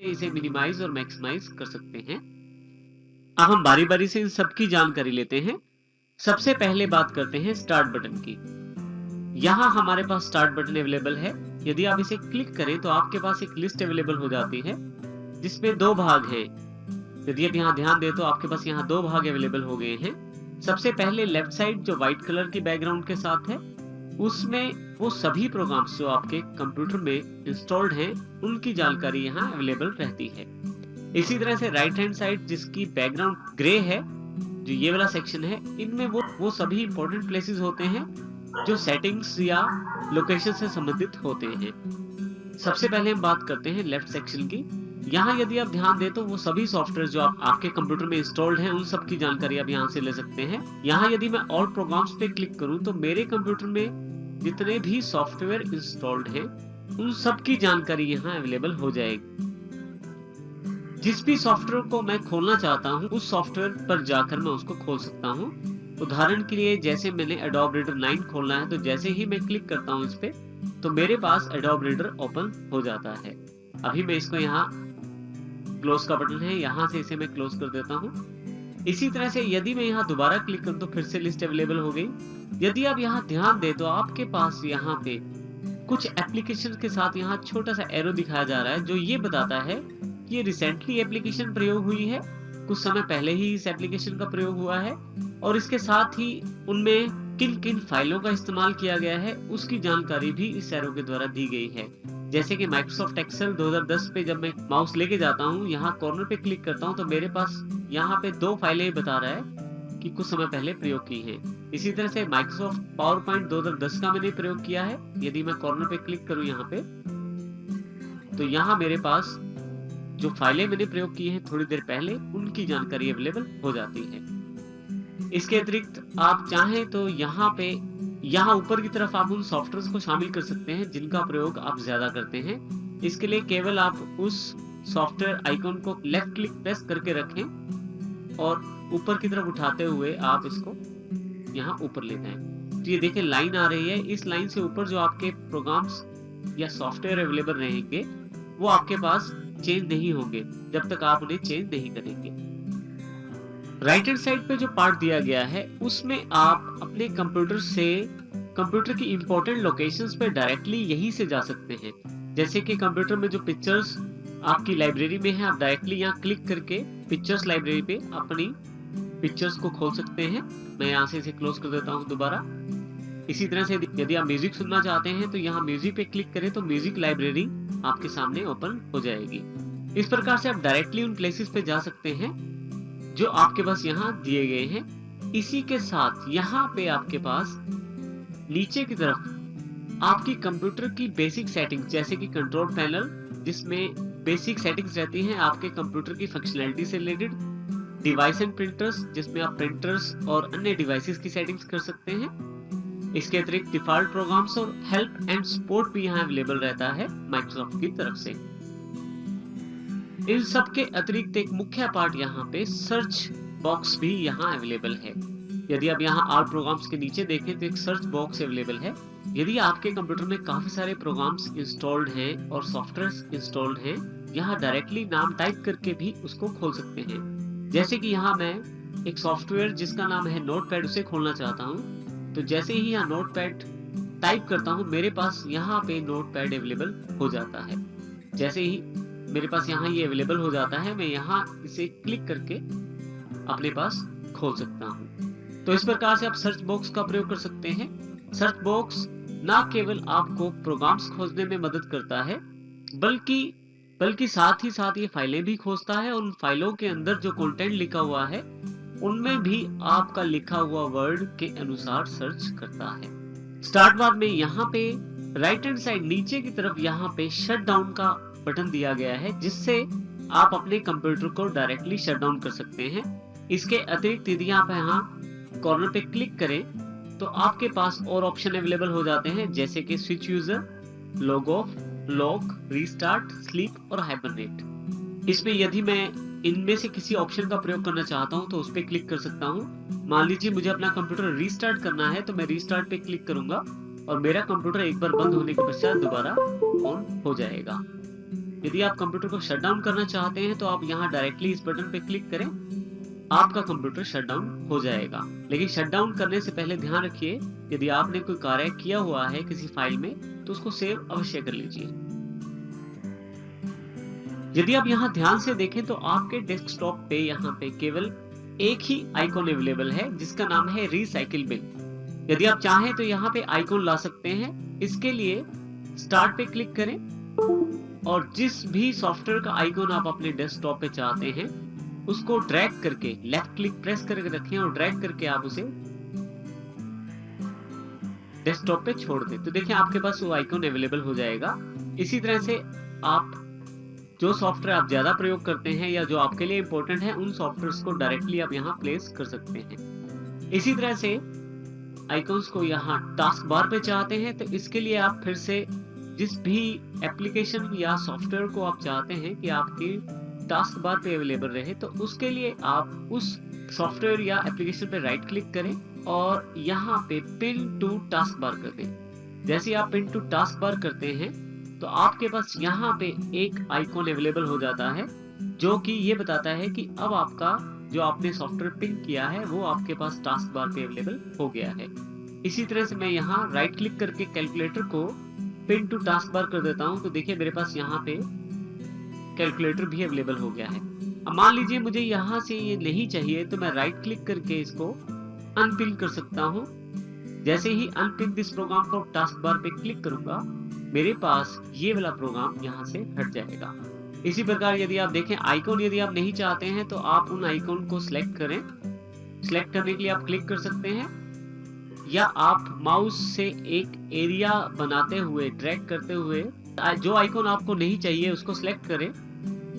इसे मिनिमाइज और मैक्सिमाइज कर सकते हैं। अब हम बारी बारी से इन सब की जानकारी लेते हैं। सबसे पहले बात करते हैं स्टार्ट बटन की। यहाँ हमारे पास स्टार्ट बटन अवेलेबल है। यदि आप इसे क्लिक करें तो आपके पास एक लिस्ट अवेलेबल हो जाती है जिसमें 2 भाग हैं। यदि आप यहाँ ध्यान दें तो आपके पास यहाँ 2 भाग अवेलेबल हो गए हैं। सबसे पहले लेफ्ट साइड जो व्हाइट कलर की बैकग्राउंड के साथ है, उसमें वो सभी प्रोग्राम्स जो आपके कंप्यूटर में इंस्टॉल्ड हैं उनकी जानकारी यहाँ अवेलेबल रहती है। इसी तरह से राइट हैंड साइड जिसकी बैकग्राउंड ग्रे है, जो ये वाला सेक्शन है, इनमें वो सभी इंपॉर्टेंट प्लेसेस होते हैं जो सेटिंग्स या लोकेशन से संबंधित होते हैं। सबसे पहले हम बात करते हैं लेफ्ट सेक्शन की। यहाँ यदि आप ध्यान दें तो वो सभी सॉफ्टवेयर जो आपके कंप्यूटर में इंस्टॉल्ड हैं उन सब की जानकारी आप यहाँ से ले सकते हैं। यहाँ यदि मैं ऑल प्रोग्राम्स पे क्लिक करूँ तो मेरे कंप्यूटर में जितने भी सॉफ्टवेयर इंस्टॉल्ड हैं उन सब की जानकारी यहाँ अवेलेबल हो जाएगी। जिस भी सॉफ्टवेयर को मैं खोलना चाहता हूँ उस सॉफ्टवेयर पर जाकर मैं उसको खोल सकता हूँ। उदाहरण के लिए जैसे मैंने Adobe Reader 9 खोलना है तो जैसे ही मैं क्लिक करता हूँ इस पे तो मेरे पास Adobe Reader ओपन हो जाता है। अभी मैं इसको यहाँ क्लोज का बटन है, यहाँ से इसे मैं क्लोज कर देता हूँ। इसी तरह से यदि मैं यहाँ दोबारा क्लिक करूँ तो फिर से लिस्ट अवेलेबल हो गई। यदि आप यहाँ ध्यान दें तो आपके पास यहाँ पे कुछ एप्लीकेशन के साथ यहाँ छोटा सा एरो दिखाया जा रहा है जो ये बताता है कि ये रिसेंटली एप्लीकेशन प्रयोग हुई है, कुछ समय पहले ही इस एप्लीकेशन का प्रयोग हुआ है और इसके साथ ही उनमें किन किन फाइलों का इस्तेमाल किया गया है उसकी जानकारी भी इस एरो के द्वारा दी गई है। जैसे कि माइक्रोसॉफ्ट एक्सेल 2010 पे जब मैं माउस लेके जाता हूँ, यहाँ कॉर्नर पे क्लिक करता हूँ तो मेरे पास यहाँ पे 2 फाइलें बता रहा है कि कुछ समय पहले प्रयोग की है। इसी तरह से माइक्रोसॉफ्ट पावर पॉइंट 2010 का मैंने प्रयोग किया है। यदि मैं कॉर्नर पे क्लिक करूँ यहाँ पे तो यहाँ मेरे पास जो फाइलें मैंने प्रयोग की हैं थोड़ी देर पहले उनकी जानकारी अवेलेबल हो जाती है। इसके अतिरिक्त आप चाहें तो यहाँ ऊपर की तरफ आप उन सॉफ्टवेयर्स को शामिल कर सकते हैं जिनका प्रयोग आप ज्यादा करते हैं। इसके लिए केवल आप उस सॉफ्टवेयर आइकॉन को लेफ्ट क्लिक प्रेस करके रखें और ऊपर की तरफ उठाते हुए आप इसको यहाँ ऊपर ले जाएं। तो ये देखिए लाइन आ रही है। इस लाइन से ऊपर जो आपके प्रोग्राम्स या सॉफ्टवेयर अवेलेबल रहेंगे वो आपके पास चेंज नहीं होंगे जब तक आप उन्हें चेंज नहीं करेंगे। राइट हैंड साइड पे जो पार्ट दिया गया है उसमें आप अपने कंप्यूटर की इंपॉर्टेंट लोकेशंस पे डायरेक्टली यहीं से जा सकते हैं। जैसे कि कंप्यूटर में जो पिक्चर्स आपकी लाइब्रेरी में है, आप डायरेक्टली यहाँ क्लिक करके पिक्चर्स लाइब्रेरी पे अपनी पिक्चर्स को खोल सकते हैं। मैं यहाँ से इसे क्लोज कर देता हूँ दोबारा। इसी तरह से यदि आप म्यूजिक सुनना चाहते हैं तो यहाँ म्यूजिक पे क्लिक करें तो म्यूजिक लाइब्रेरी आपके सामने ओपन हो जाएगी। इस प्रकार से आप डायरेक्टली उन प्लेसेस पे जा सकते हैं जो आपके पास यहाँ दिए गए हैं। इसी के साथ यहाँ पे आपके पास नीचे की तरफ आपकी कंप्यूटर की बेसिक सेटिंग्स जैसे कि कंट्रोल पैनल जिसमें बेसिक सेटिंग्स रहती हैं आपके कंप्यूटर की फंक्शनैलिटी से रिलेटेड, डिवाइस एंड प्रिंटर्स जिसमें आप प्रिंटर्स और अन्य डिवाइसेस की सेटिंग्स कर सकते हैं। इसके अतिरिक्त डिफॉल्ट प्रोग्राम्स और हेल्प एंड सपोर्ट भी यहाँ अवेलेबल रहता है माइक्रोसॉफ्ट की तरफ से। इन सब के अतिरिक्त एक मुख्य पार्ट यहाँ पे सर्च बॉक्स भी यहाँ अवेलेबल है। यदि आप यहाँ ऑल प्रोग्राम्स के नीचे देखें तो एक सर्च बॉक्स अवेलेबल है। यदि आपके कंप्यूटर में काफी सारे प्रोग्राम्स इंस्टॉल्ड हैं और सॉफ्टवेयर इंस्टॉल्ड हैं, यहाँ डायरेक्टली नाम टाइप करके भी उसको खोल सकते हैं। जैसे कि यहाँ मैं एक सॉफ्टवेयर जिसका नाम है नोटपैड उसे खोलना चाहता हूँ तो जैसे ही यहाँ नोटपैड टाइप करता हूँ मेरे पास यहाँ पे नोटपैड अवेलेबल हो जाता है। जैसे ही मेरे पास यहाँ ये अवेलेबल हो जाता है मैं यहाँ इसे क्लिक करके अपने पास खोल सकता हूँ। तो इस प्रकार से आप सर्च बॉक्स का प्रयोग कर सकते हैं। सर्च बॉक्स न केवल आपको प्रोग्राम्स खोजने में मदद करता है बल्कि साथ ही साथ ये फाइलें भी खोजता है और उन फाइलों के अंदर जो कंटेंट लिखा हुआ है उनमें भी आपका लिखा हुआ वर्ड के अनुसार सर्च करता है। स्टार्ट बार में यहाँ पे राइट हैंड साइड नीचे की तरफ यहाँ पे शट डाउन का बटन दिया गया है जिससे आप अपने कंप्यूटर को डायरेक्टली शट डाउन कर सकते हैं। इसके अतिरिक्त यदि आप यहाँ कॉर्नर पे क्लिक करें तो आपके पास और ऑप्शन अवेलेबल हो जाते हैं जैसे कि switch user, log of, lock, restart, sleep और हाइबरनेट। इसमें यदि मैं इनमें से किसी ऑप्शन का प्रयोग करना चाहता हूं तो उस पर क्लिक कर सकता हूं। मान लीजिए मुझे अपना कंप्यूटर रीस्टार्ट करना है तो मैं रीस्टार्ट पे क्लिक करूंगा और मेरा कंप्यूटर एक बार बंद होने के पश्चात दोबारा ऑन हो जाएगा। यदि आप कंप्यूटर को शट डाउन करना चाहते हैं तो आप यहाँ डायरेक्टली इस बटन पे क्लिक करें, आपका कंप्यूटर शट डाउन हो जाएगा। लेकिन शट डाउन करने से पहले ध्यान रखिए, यदि आपने कोई कार्य किया हुआ है किसी फाइल में तो उसको सेव अवश्य कर लीजिए। यदि आप यहाँ ध्यान से देखें तो आपके डेस्कटॉप पे यहाँ पे केवल एक ही आइकॉन अवेलेबल है जिसका नाम है रिसाइकिल बिन। यदि आप चाहें तो यहाँ पे आइकॉन ला सकते हैं। इसके लिए स्टार्ट पे क्लिक करें और जिस भी सॉफ्टवेयर का आइकॉन आप अपने डेस्कटॉप पे चाहते हैं उसको ड्रैग करके लेफ्ट क्लिक प्रेस करके रखें और ड्रैग करके आप उसे डेस्कटॉप पे छोड़ दें। तो देखिए आपके पास वो आइकॉन अवेलेबल हो जाएगा। इसी तरह से आप जो सॉफ्टवेयर आप ज्यादा प्रयोग करते हैं या जो आपके लिए इंपॉर्टेंट है उन सॉफ्टवेयर्स को डायरेक्टली आप यहाँ प्लेस कर सकते हैं। इसी तरह से आइकॉन्स को यहाँ टास्क बार पे चाहते हैं तो इसके लिए आप फिर से जिस भी एप्लीकेशन या सॉफ्टवेयर को आप चाहते हैं कि आपकी टास्क बार पे अवेलेबल रहे तो उसके लिए आप उस सॉफ्टवेयर या एप्लीकेशन पे राइट क्लिक करें और यहाँ पे पिन टू टास्क बार कर दें। जैसे आप पिन टू टास्क बार करते हैं तो आपके पास यहाँ पे एक आइकॉन अवेलेबल हो जाता है जो कि ये बताता है कि अब आपका जो आपने सॉफ्टवेयर पिन किया है वो आपके पास टास्क बार पे अवेलेबल हो गया है। इसी तरह से मैं यहाँ राइट क्लिक करके कैलकुलेटर को पिन टू टास्क बार कर देता हूँ तो देखिए मेरे पास यहाँ पे कैलकुलेटर भी अवेलेबल हो गया है। अब मान लीजिए मुझे यहाँ से ये नहीं चाहिए तो मैं राइट क्लिक करके इसको अनपिन कर सकता हूँ। जैसे ही unpin this program for taskbar पे क्लिक करूंगा मेरे पास ये वाला प्रोग्राम यहाँ से हट जाएगा। इसी प्रकार यदि आप देखें आइकॉन यदि आप नहीं चाहते हैं तो आप उन आइकॉन को सिलेक्ट करें। सिलेक्ट करने के लिए आप क्लिक कर सकते हैं या आप माउस से एक एरिया बनाते हुए ड्रैग करते हुए जो आइकॉन आपको नहीं चाहिए उसको सिलेक्ट करें,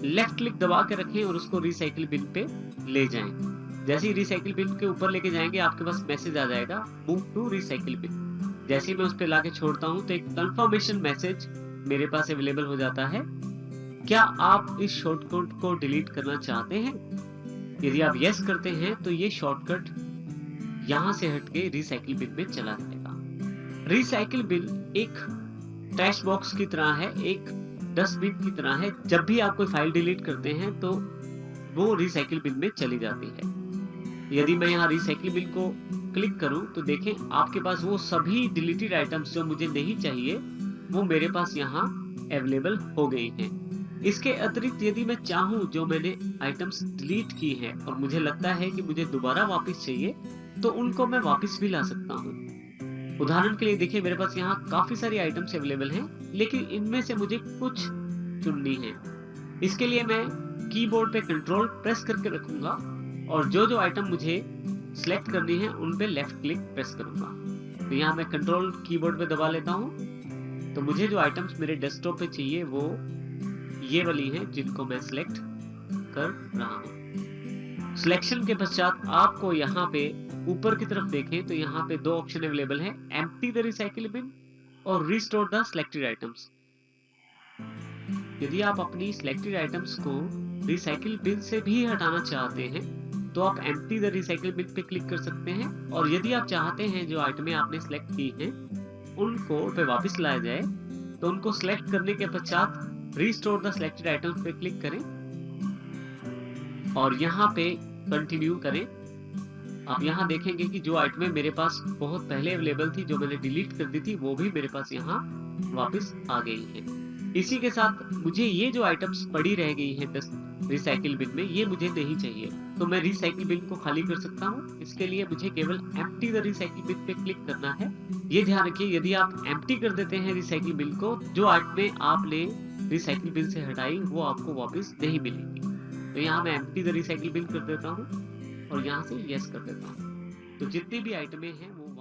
लेफ्ट क्लिक दबा के रखें और उसको रिसाइकिल बिन पे ले जाएं। जैसे ही रिसाइकिल बिन के ऊपर लेके जाएंगे आपके पास मैसेज आ जाएगा मूव टू रिसाइकिल बिन। जैसे ही मैं उस पे लाके छोड़ता हूं तो एक कंफर्मेशन मैसेज मेरे पास अवेलेबल हो जाता है। क्या आप इस शॉर्टकट को डिलीट करना चाहते हैं? यदि आप यस करते हैं तो ये शॉर्टकट यहाँ से हटके रिसाइकिल बिन में चला जाएगा। रिसाइकिल बिन एक ट्रैश बॉक्स की तरह है, एक डस्टबिन की तरह है। जब भी आप कोई फाइल डिलीट करते हैं तो वो रिसाइकिल बिन में चली जाती है। यदि मैं यहाँ रिसाइकिल बिन को क्लिक करूं तो देखें आपके पास वो सभी डिलीटेड आइटम्स जो मुझे नहीं चाहिए वो मेरे पास यहाँ अवेलेबल हो गई हैं। इसके अतिरिक्त यदि मैं चाहूं जो मैंने आइटम्स डिलीट की हैं और मुझे लगता है कि मुझे दोबारा वापस चाहिए तो उनको मैं वापस भी ला सकता हूं। उदाहरण के लिए देखिए मेरे पास यहाँ काफी सारी आइटम्स अवेलेबल हैं लेकिन इनमें से मुझे कुछ चुननी है। इसके लिए मैं कीबोर्ड पे कंट्रोल प्रेस करके रखूंगा और जो आइटम मुझे सिलेक्ट करनी है उन पे लेफ्ट क्लिक प्रेस करूंगा। तो यहाँ मैं कंट्रोल कीबोर्ड पे दबा लेता हूँ तो मुझे जो आइटम्स मेरे डेस्कटॉप पे चाहिए वो ये वाली हैं जिनको मैं सिलेक्ट कर रहा हूँ। सिलेक्शन के पश्चात आपको यहाँ पे ऊपर की तरफ देखें तो यहाँ पे दो ऑप्शन अवेलेबल हैं, एम्प्टी द रिसाइकिल बिन और रिस्टोर द सिलेक्टेड आइटम्स। यदि आप अपनी सिलेक्टेड आइटम्स को रिसाइकिल बिन से भी हटाना चाहते हैं तो आप एम्प्टी द रिसाइकिल बिन पे क्लिक कर सकते हैं और यदि आप चाहते हैं जो आइटमें आपने सिलेक्ट की हैं उनको पे वापस लाया जाए तो उनको सिलेक्ट करने के पश्चात रिस्टोर द सिलेक्टेड आइटम्स पे क्लिक करें और यहाँ पे कंटिन्यू करें। आप यहाँ देखेंगे कि जो आइटमें मेरे पास बहुत पहले अवेलेबल थी जो मैंने डिलीट कर दी थी वो भी मेरे पास यहाँ वापस आ गई है। इसी के साथ मुझे ये जो आइटम्स पड़ी रह गई है रिसाइकिल बिन में ये मुझे नहीं चाहिए तो मैं रिसाइकिल बिन को खाली कर सकता हूँ। इसके लिए मुझे केवल एम्प्टी द रिसाइकिल बिन पे क्लिक करना है। ये ध्यान रखिए यदि आप एम्प्टी कर देते हैं रिसाइकिल बिन को जो आइटमें आपने रिसाइकिल बिन से हटाई वो आपको वापस नहीं मिलेगी। तो यहाँ मैं एम्प्टी द रिसाइकिल बिन कर देता हूँ और यहाँ से यस कर देता हूँ। तो जितनी भी आइटमें हैं वो